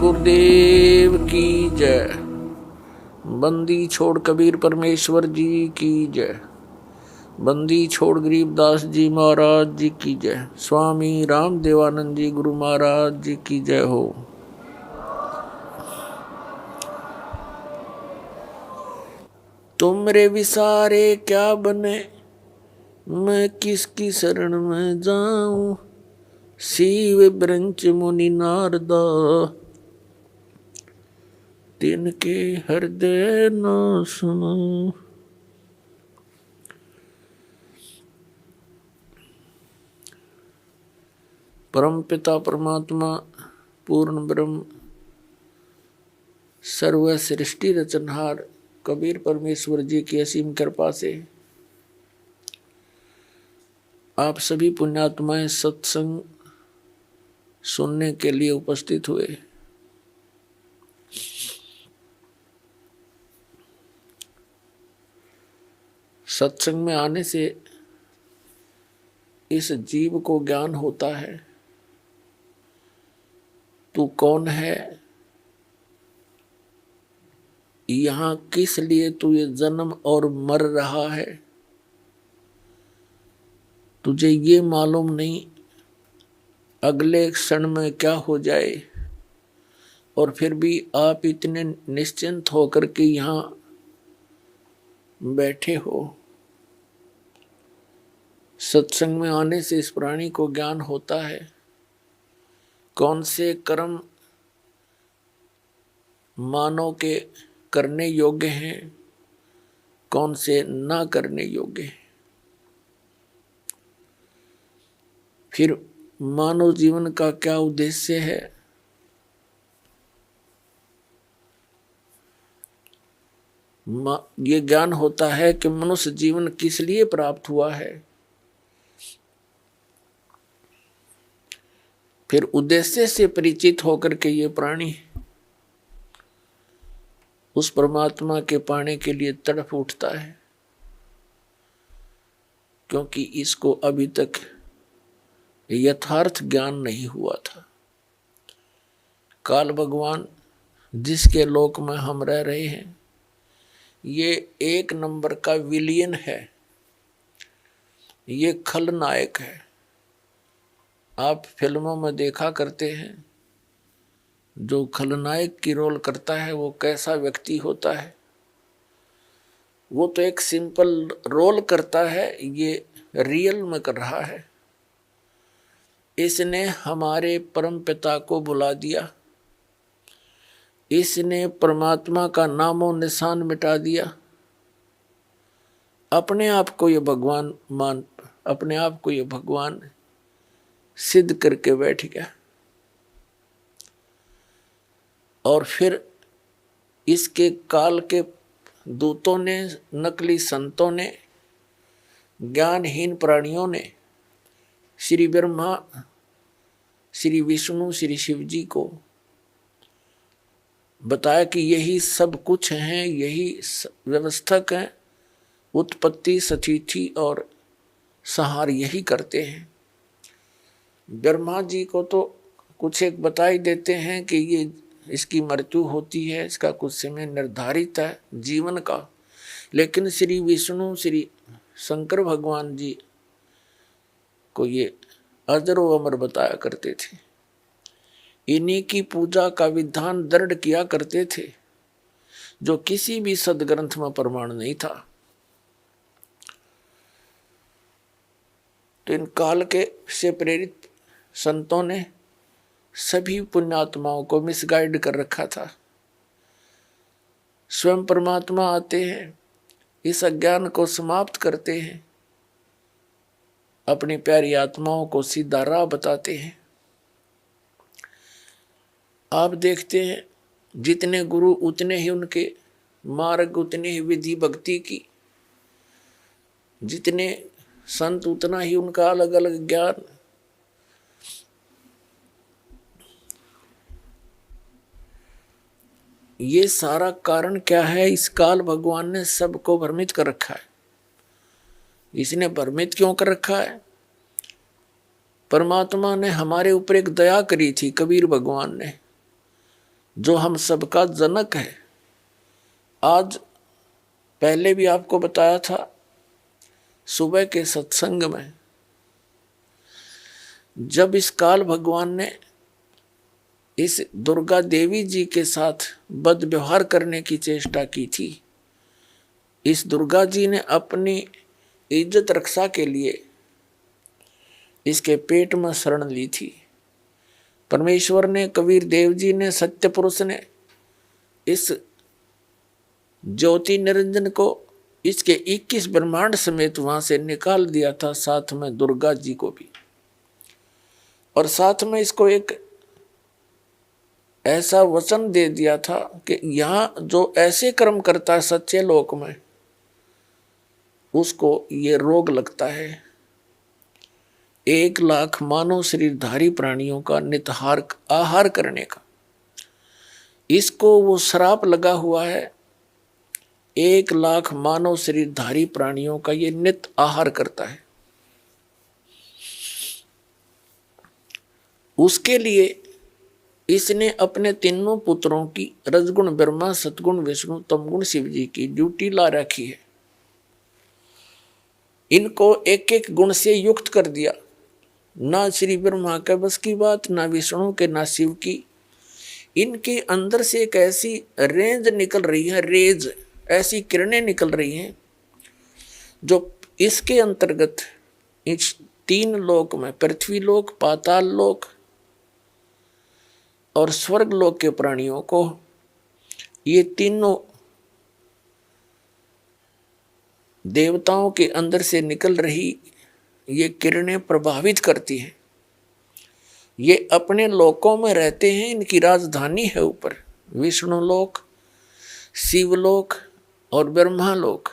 गुरुदेव की जय। बंदी छोड़ कबीर परमेश्वर जी की जय। बंदी छोड़ गरीबदास जी महाराज जी की जय। स्वामी राम देवानंद जी गुरु महाराज जी की जय हो। तुमरे विसारे क्या बने, मैं किसकी शरण में जाऊं। शिव ब्रंच मुनि नारदा, तिनके हृदय न सुनो। परम पिता परमात्मा पूर्ण ब्रह्म सर्व सृष्टि रचनहार कबीर परमेश्वर जी की असीम कृपा से आप सभी पुण्यात्माएं सत्संग सुनने के लिए उपस्थित हुए। सत्संग में आने से इस जीव को ज्ञान होता है, तू कौन है, यहाँ किस लिए तू ये जन्म और मर रहा है, तुझे ये मालूम नहीं अगले क्षण में क्या हो जाए। और फिर भी आप इतने निश्चिंत होकर के यहाँ बैठे हो। सत्संग में आने से इस प्राणी को ज्ञान होता है कौन से कर्म मानव के करने योग्य हैं, कौन से ना करने योग्य हैं। फिर मानव जीवन का क्या उद्देश्य है, ये ज्ञान होता है कि मनुष्य जीवन किस लिए प्राप्त हुआ है। फिर उद्देश्य से परिचित होकर के ये प्राणी उस परमात्मा के पाने के लिए तड़प उठता है, क्योंकि इसको अभी तक यथार्थ ज्ञान नहीं हुआ था। काल भगवान जिसके लोक में हम रह रहे हैं, ये एक नंबर का विलियन है, ये खलनायक है। आप फिल्मों में देखा करते हैं जो खलनायक की रोल करता है वो कैसा व्यक्ति होता है। वो तो एक सिंपल रोल करता है, ये रियल में कर रहा है। इसने हमारे परम पिता को बुला दिया, इसने परमात्मा का नामो निशान मिटा दिया। अपने आप को ये भगवान सिद्ध करके बैठ गया। और फिर इसके काल के दूतों ने, नकली संतों ने, ज्ञानहीन प्राणियों ने श्री ब्रह्मा, श्री विष्णु, श्री शिव जी को बताया कि यही सब कुछ हैं, यही व्यवस्थक हैं, उत्पत्ति, स्थिति और संहार यही करते हैं। ब्रह्मा जी को तो कुछ एक बता ही देते हैं कि ये इसकी मृत्यु होती है, इसका कुछ समय निर्धारित है जीवन का। लेकिन श्री विष्णु, श्री शंकर भगवान जी को ये अजर व अमर बताया करते थे। इन्हीं की पूजा का विधान दृढ़ किया करते थे, जो किसी भी सदग्रंथ में प्रमाण नहीं था। तो इन काल के से प्रेरित संतों ने सभी पुण्यात्माओं को मिसगाइड कर रखा था। स्वयं परमात्मा आते हैं, इस अज्ञान को समाप्त करते हैं, अपनी प्यारी आत्माओं को सीधा राह बताते हैं। आप देखते हैं जितने गुरु उतने ही उनके मार्ग, उतने ही विधि भक्ति की, जितने संत उतना ही उनका अलग अलग ज्ञान। ये सारा कारण क्या है? इस काल भगवान ने सबको भ्रमित कर रखा है। इसने भ्रमित क्यों कर रखा है? परमात्मा ने हमारे ऊपर एक दया करी थी, कबीर भगवान ने। जो हम सबका जनक है। आज पहले भी आपको बताया था सुबह के सत्संग में, जब इस काल भगवान ने इस दुर्गा देवी जी के साथ बद व्यवहार करने की चेष्टा की थी, इस दुर्गा जी ने अपनी इज्जत रक्षा के लिए इसके पेट में शरण ली थी। परमेश्वर ने, कबीर देव जी ने, सत्य पुरुष ने इस ज्योति निरंजन को इसके 21 ब्रह्मांड समेत वहां से निकाल दिया था, साथ में दुर्गा जी को भी। और साथ में इसको एक ऐसा वचन दे दिया था कि यहां जो ऐसे कर्म करता है सच्चे लोक में, उसको ये रोग लगता है 1 लाख मानव शरीरधारी प्राणियों का नितहार आहार करने का। इसको वो श्राप लगा हुआ है 1 लाख मानव शरीरधारी प्राणियों का ये नित आहार करता है। उसके लिए इसने अपने तीनों पुत्रों की रजगुण ब्रह्मा, सतगुण विष्णु, तमगुण शिव जी की ड्यूटी ला रखी है। इनको एक एक गुण से युक्त कर दिया। ना श्री ब्रह्मा के बस की बात, ना विष्णु के, ना शिव की। इनके अंदर से एक ऐसी रेंज निकल रही है, रेज, ऐसी किरणें निकल रही हैं जो इसके अंतर्गत इस 3 लोक में, पृथ्वी लोक, पाताल लोक और स्वर्ग लोक के प्राणियों को, ये तीनों देवताओं के अंदर से निकल रही ये किरणें प्रभावित करती हैं। ये अपने लोकों में रहते हैं, इनकी राजधानी है ऊपर विष्णु लोक, शिवलोक और ब्रह्मा लोक।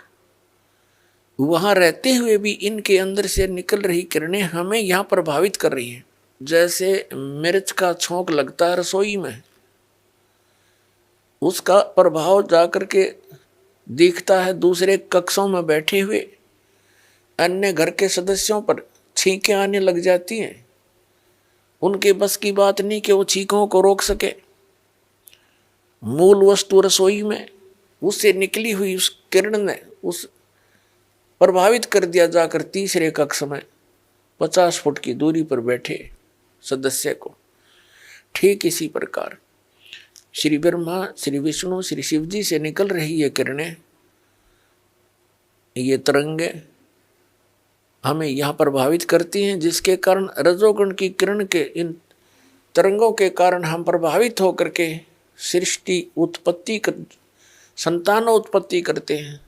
वहां रहते हुए भी इनके अंदर से निकल रही किरणें हमें यहाँ प्रभावित कर रही हैं। जैसे मिर्च का छोंक लगता है रसोई में, उसका प्रभाव जाकर के दिखता है दूसरे कक्षों में बैठे हुए अन्य घर के सदस्यों पर। छींकें आने लग जाती हैं, उनके बस की बात नहीं कि वो छींकों को रोक सके। मूल वस्तु रसोई में, उससे निकली हुई उस किरण ने उस प्रभावित कर दिया जाकर तीसरे कक्ष में 50 फुट की दूरी पर बैठे सदस्य को। ठीक इसी प्रकार श्री ब्रह्मा, श्री विष्णु, श्री शिव जी से निकल रही ये किरणें, ये तरंगे हमें यहाँ प्रभावित करती हैं, जिसके कारण रजोगुण की किरण के इन तरंगों के कारण हम प्रभावित होकर के सृष्टि उत्पत्ति संतान उत्पत्ति करते हैं।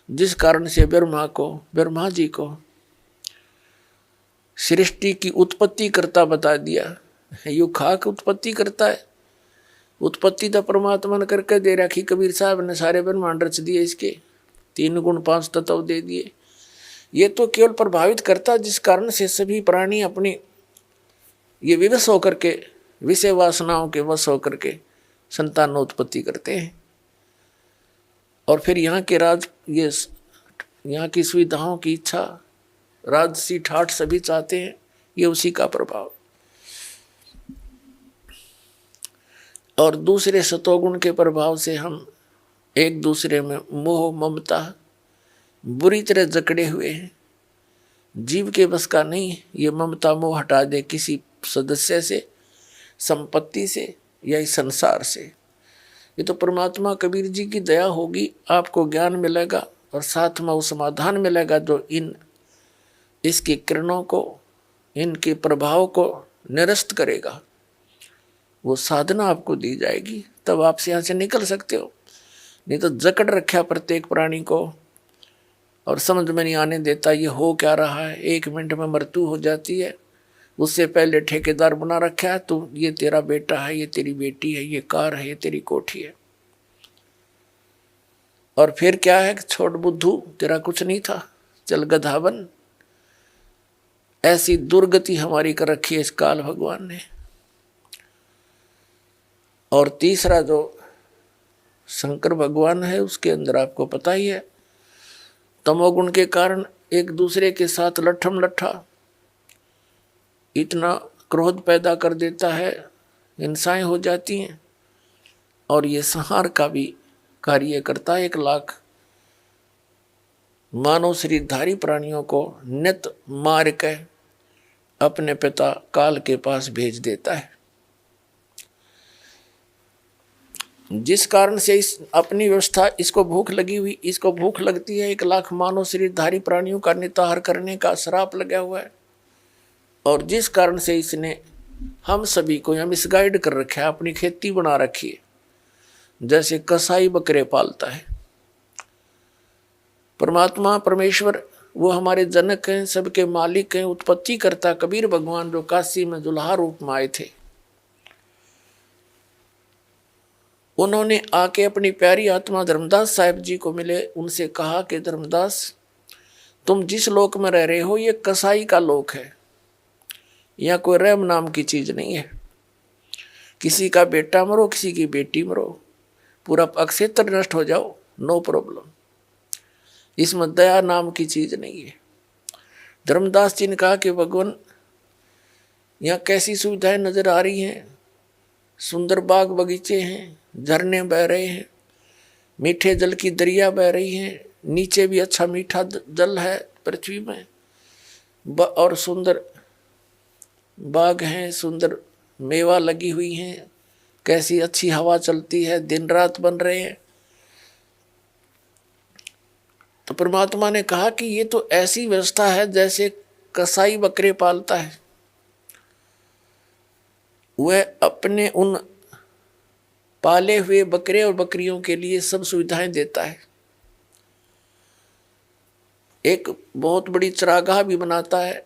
जिस कारण से ब्रह्मा जी को सृष्टि की उत्पत्ति करता बता दिया। यू खाक उत्पत्ति करता है, उत्पत्ति तो परमात्मा ने करके दे रखी। कबीर साहब ने सारे ब्रह्मांड रच दिए, इसके 3 गुण 5 तत्व दे दिए। ये तो केवल प्रभावित करता, जिस कारण से सभी प्राणी अपनी ये विवश होकर के, विषय वासनाओं के वश होकर के संतानोत्पत्ति करते हैं। और फिर यहाँ के यहाँ की सुविधाओं की इच्छा, राजसी ठाठ सभी चाहते हैं, ये उसी का प्रभाव। और दूसरे सतोगुण के प्रभाव से हम एक दूसरे में मोह ममता बुरी तरह जकड़े हुए हैं। जीव के बस का नहीं ये ममता मोह हटा दे किसी सदस्य से, संपत्ति से या इस संसार से। ये तो परमात्मा कबीर जी की दया होगी, आपको ज्ञान मिलेगा और साथ में वो समाधान मिलेगा जो इसकी किरणों को, इनके प्रभाव को निरस्त करेगा। वो साधना आपको दी जाएगी, तब आप यहाँ से निकल सकते हो। नहीं तो जकड़ रखा प्रत्येक प्राणी को और समझ में नहीं आने देता ये हो क्या रहा है। 1 मिनट में मृत्यु हो जाती है, उससे पहले ठेकेदार बना रखा है, तो ये तेरा बेटा है, ये तेरी बेटी है, ये कार है, ये तेरी कोठी है। और फिर क्या है, छोड़ बुद्धू, तेरा कुछ नहीं था, चल गधा बन। ऐसी दुर्गति हमारी कर रखी है इस काल भगवान ने। और तीसरा जो शंकर भगवान है, उसके अंदर आपको पता ही है, तमोगुण के कारण एक दूसरे के साथ लट्ठम लट्ठा इतना क्रोध पैदा कर देता है, हिंसाएं हो जाती हैं। और ये संहार का भी कार्य करता है। 1 लाख मानव शरीरधारी प्राणियों को नित मार के अपने पिता काल के पास भेज देता है। जिस कारण से इस अपनी व्यवस्था, इसको भूख लगी हुई, इसको भूख लगती है। 1 लाख मानव शरीरधारी प्राणियों का निताहार करने का श्राप लगा हुआ है, और जिस कारण से इसने हम सभी को यहाँ मिसगाइड कर रखा है, अपनी खेती बना रखी है, जैसे कसाई बकरे पालता है। परमात्मा परमेश्वर वो हमारे जनक हैं, सबके मालिक हैं, उत्पत्ति करता कबीर भगवान जो काशी में दुल्हा रूप में आए थे, उन्होंने आके अपनी प्यारी आत्मा धर्मदास साहिब जी को मिले। उनसे कहा कि धर्मदास, तुम जिस लोक में रह रहे हो ये कसाई का लोक है, यहाँ कोई रहम नाम की चीज नहीं है। किसी का बेटा मरो, किसी की बेटी मरो, पूरा अक्षेत्र नष्ट हो जाओ, नो प्रॉब्लम। इसमें दया नाम की चीज नहीं है। धर्मदास जी ने कहा कि भगवान, यहाँ कैसी सुविधाएं नजर आ रही हैं, सुंदर बाग बगीचे हैं, झरने बह रहे हैं, मीठे जल की दरिया बह रही हैं, नीचे भी अच्छा मीठा जल है पृथ्वी में, और सुंदर बाग हैं, सुंदर मेवा लगी हुई हैं, कैसी अच्छी हवा चलती है, दिन रात बन रहे हैं। तो परमात्मा ने कहा कि ये तो ऐसी व्यवस्था है जैसे कसाई बकरे पालता है, वह अपने उन पाले हुए बकरे और बकरियों के लिए सब सुविधाएं देता है। एक बहुत बड़ी चरागाह भी बनाता है,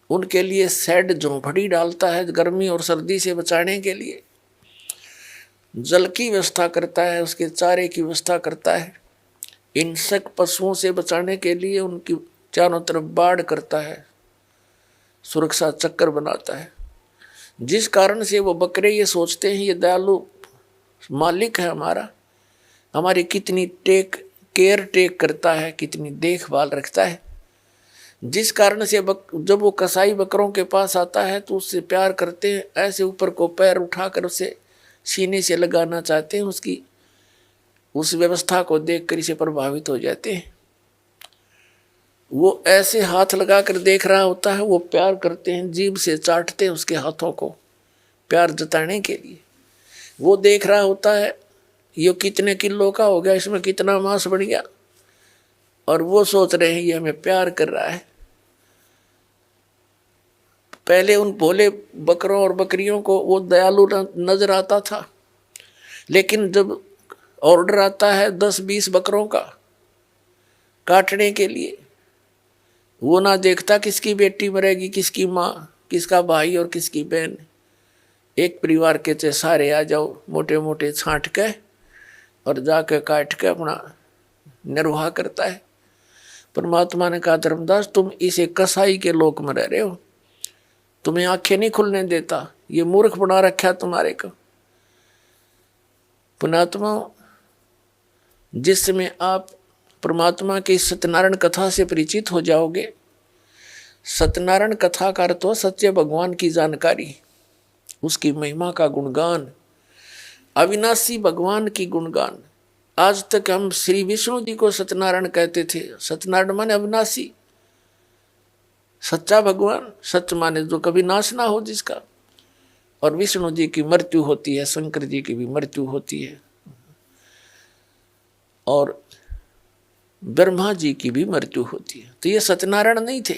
उनके लिए शेड झोंपड़ी डालता है गर्मी और सर्दी से बचाने के लिए, जल की व्यवस्था करता है, उसके चारे की व्यवस्था करता है, हिंसक पशुओं से बचाने के लिए उनकी चारों तरफ बाड़ करता है, सुरक्षा चक्कर बनाता है। जिस कारण से वो बकरे ये सोचते हैं ये दयालु मालिक है हमारा, हमारी कितनी केयर टेक करता है, कितनी देखभाल रखता है। जिस कारण से जब वो कसाई बकरों के पास आता है तो उससे प्यार करते हैं, ऐसे ऊपर को पैर उठाकर उसे सीने से लगाना चाहते हैं, उसकी उस व्यवस्था को देखकर इसे प्रभावित हो जाते हैं। वो ऐसे हाथ लगाकर देख रहा होता है, वो प्यार करते हैं, जीभ से चाटते हैं उसके हाथों को प्यार जताने के लिए। वो देख रहा होता है ये कितने किलो का हो गया, इसमें कितना मांस बढ़ गया, और वो सोच रहे हैं ये हमें प्यार कर रहा है। पहले उन भोले बकरों और बकरियों को वो दयालु नजर आता था, लेकिन जब ऑर्डर आता है 10-20 बकरों का काटने के लिए, वो ना देखता किसकी बेटी मरेगी, किसकी माँ, किसका भाई और किसकी बहन। एक परिवार के चे सारे आ जाओ, मोटे मोटे छांट के और जाके काट के अपना निर्वाह करता है। परमात्मा ने कहा धर्मदास, तुम इसे कसाई के लोक में रह रहे हो, तुम्हें आंखें नहीं खुलने देता, ये मूर्ख बना रखा तुम्हारे को। पुणात्मा, जिस समय आप परमात्मा की सत्यनारायण कथा से परिचित हो जाओगे, सत्यनारायण कथा का अर्थ हो सच्चे भगवान की जानकारी, उसकी महिमा का गुणगान, अविनाशी भगवान की गुणगान। आज तक हम श्री विष्णु जी को सत्यनारायण कहते थे। सत्यनारायण माने अविनाशी, सच्चा भगवान, सत्य माने जो कभी नाश ना हो जिसका। और विष्णु जी की मृत्यु होती है, शंकर जी की भी मृत्यु होती है, और ब्रह्मा जी की भी मृत्यु होती है। तो ये सत्यनारायण नहीं थे।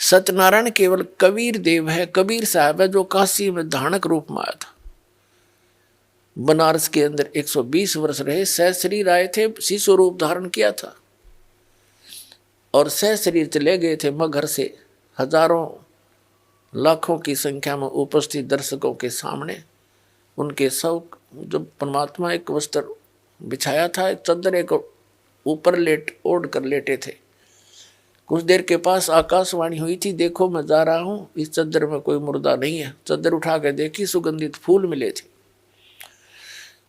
सत्यनारायण केवल कबीर देव है, कबीर साहब है, जो काशी में धानक रूप में आया था। बनारस के अंदर 120 वर्ष रहे, सहशरीर आए थे, शिशु रूप धारण किया था, और सहशरीर चले गए थे मगहर से हजारों लाखों की संख्या में उपस्थित दर्शकों के सामने। उनके सब जब परमात्मा एक वस्त्र बिछाया था, एक चद्दर एक ऊपर ओढ़ कर लेटे थे। कुछ देर के पास आकाशवाणी हुई थी, देखो मैं जा रहा हूँ, इस चद्दर में कोई मुर्दा नहीं है। चद्दर उठा के देखी, सुगंधित फूल मिले थे।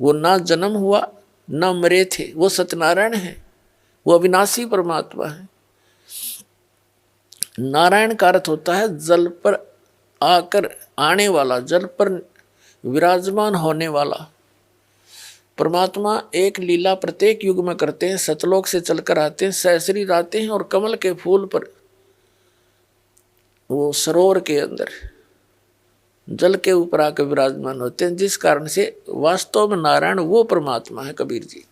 वो ना जन्म हुआ ना मरे थे, वो सत्यनारायण है, वो अविनाशी परमात्मा है। नारायण का अर्थ होता है जल पर आकर आने वाला, जल पर विराजमान होने वाला परमात्मा एक लीला प्रत्येक युग में करते हैं। सतलोक से चलकर आते हैं, सहस्री आते हैं और कमल के फूल पर वो सरोवर के अंदर जल के ऊपर आकर विराजमान होते हैं, जिस कारण से वास्तव में नारायण वो परमात्मा है कबीर जी।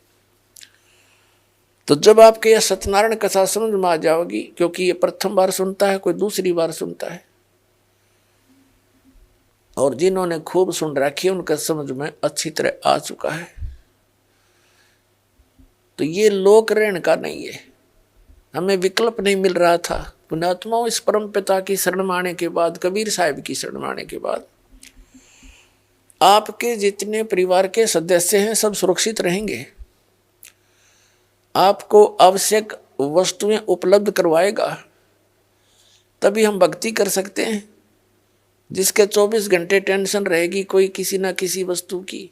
तो जब आपके यह सत्यनारायण कथा समझ में आ जाओगी, क्योंकि ये प्रथम बार सुनता है, कोई दूसरी बार सुनता है, और जिन्होंने खूब सुन रखी है उनका समझ में अच्छी तरह आ चुका है। तो ये लोक रहन का नहीं है, हमें विकल्प नहीं मिल रहा था। पुण्यात्माओं, इस परम पिता की शरण में आने के बाद, कबीर साहिब की शरण में आने के बाद आपके जितने परिवार के सदस्य हैं सब सुरक्षित रहेंगे। आपको आवश्यक वस्तुएं उपलब्ध करवाएगा, तभी हम भक्ति कर सकते हैं। जिसके 24 घंटे टेंशन रहेगी कोई किसी ना किसी वस्तु की,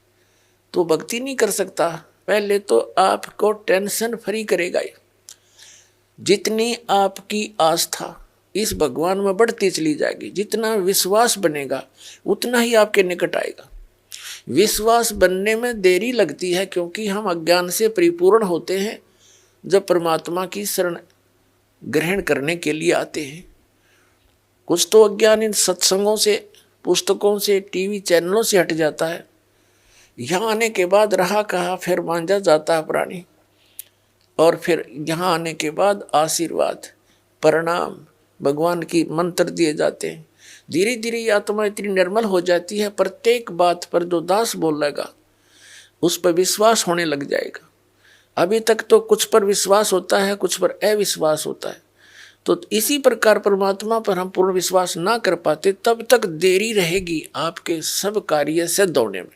तो भक्ति नहीं कर सकता। पहले तो आपको टेंशन फ्री करेगा। जितनी आपकी आस्था इस भगवान में बढ़ती चली जाएगी, जितना विश्वास बनेगा उतना ही आपके निकट आएगा। विश्वास बनने में देरी लगती है, क्योंकि हम अज्ञान से परिपूर्ण होते हैं जब परमात्मा की शरण ग्रहण करने के लिए आते हैं। कुछ तो अज्ञान इन सत्संगों से, पुस्तकों से, टीवी चैनलों से हट जाता है। यहाँ आने के बाद रहा कहा फिर मांझा जाता है प्राणी, और फिर यहाँ आने के बाद आशीर्वाद, प्रणाम, भगवान की मंत्र दिए जाते हैं। धीरे धीरे ये आत्मा इतनी निर्मल हो जाती है, प्रत्येक बात पर जो दास बोलेगा उस पर विश्वास होने लग जाएगा। अभी तक तो कुछ पर विश्वास होता है, कुछ पर अविश्वास होता है। तो इसी प्रकार परमात्मा पर हम पूर्ण विश्वास ना कर पाते, तब तक देरी रहेगी आपके सब कार्य सिद्ध होने में।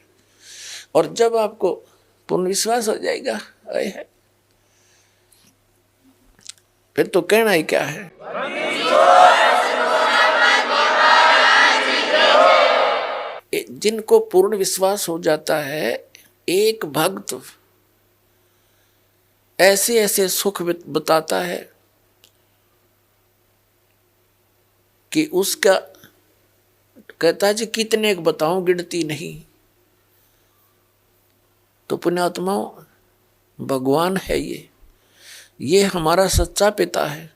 और जब आपको पूर्ण विश्वास हो जाएगा, है फिर तो कहना ही क्या है। जिनको पूर्ण विश्वास हो जाता है, एक भक्त ऐसे ऐसे सुख बताता है कि उसका कहता है जी कितने बताऊं, गिनती नहीं। तो पुण्यात्माओं, भगवान है ये हमारा सच्चा पिता है,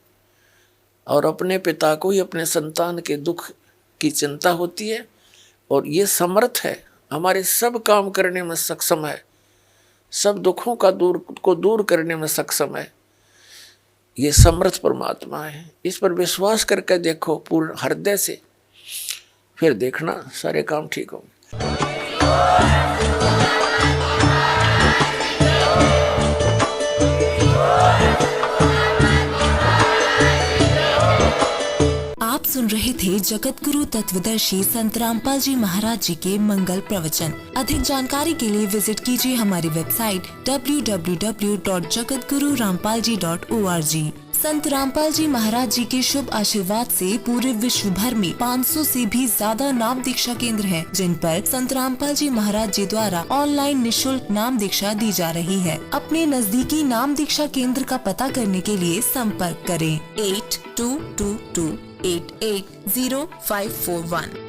और अपने पिता को ही अपने संतान के दुख की चिंता होती है, और ये समर्थ है, हमारे सब काम करने में सक्षम है, सब दुखों को दूर करने में सक्षम है। ये समर्थ परमात्मा है। इस पर विश्वास करके देखो पूर्ण हृदय से, फिर देखना सारे काम ठीक होंगे। आप सुन रहे थे जगत गुरु तत्वदर्शी संत रामपाल जी महाराज जी के मंगल प्रवचन। अधिक जानकारी के लिए विजिट कीजिए हमारी वेबसाइट www.jagatgururampalji.org। संत रामपाल जी महाराज जी के शुभ आशीर्वाद से पूरे विश्व भर में 500 से भी ज्यादा नाम दीक्षा केंद्र हैं, जिन पर संत रामपाल जी महाराज जी द्वारा ऑनलाइन निशुल्क नाम दीक्षा दी जा रही है। अपने नजदीकी नाम दीक्षा केंद्र का पता करने के लिए संपर्क करें 8222880541।